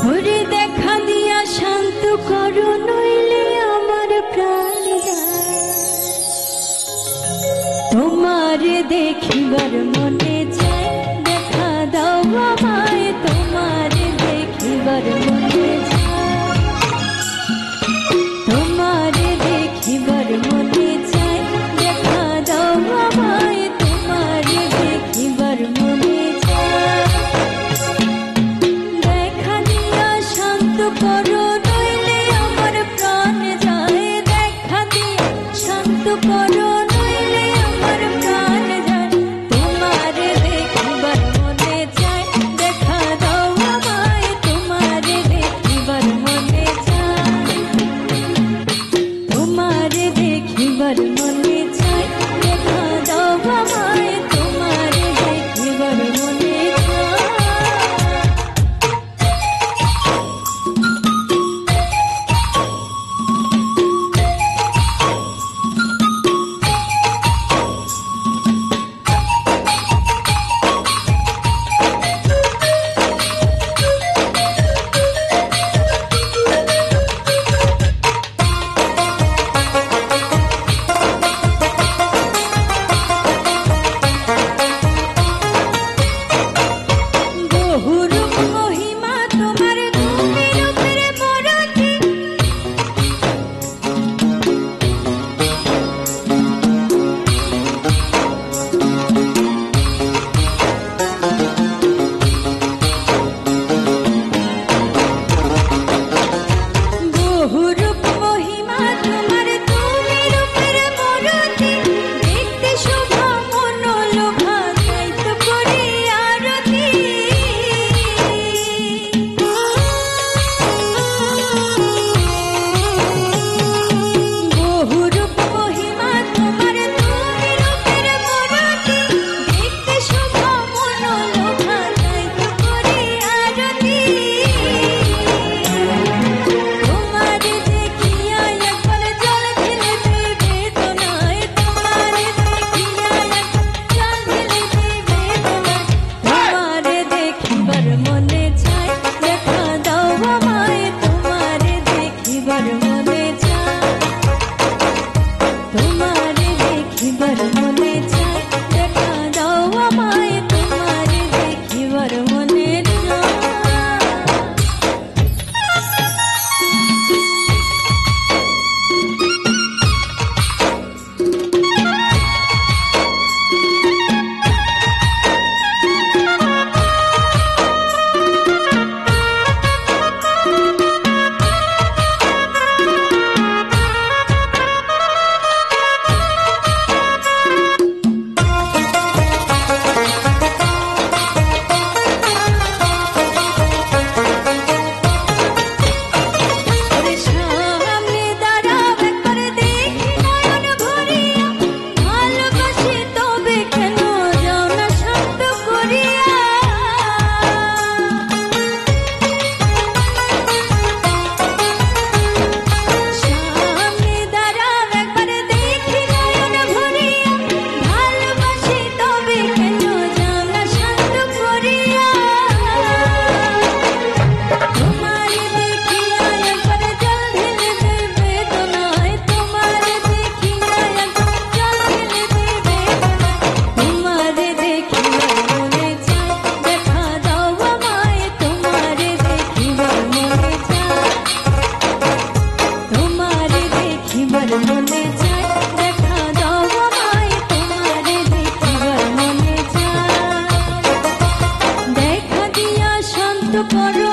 ওরে দেখা দিয়া শান্ত করো, নইলে আমার প্রাণ যায়। তোমারে দেখিবার মনে চায়, দেখা দাও আমায়, তোমারে দেখিবার মনে চায়। তোমারে দেখিবার মনে চায়, দেখা দাও আমায়, তোমারে দেখিবার মনে চায়। দেখা দিয়া শান্ত করো, নইলে আমার প্রাণ যায়। দেখা দিয়া শান্ত করো, নইলে আমার প্রাণ যায়। তোমারে দেখিবার মনে চায়, দেখা দাও আমায়, তোমারে দেখিবার মনে চায়। তোমারে দেখিবার মনে চায়, দেখা দাও আমায়, তোমারে দেখিবার মনে চায়। করো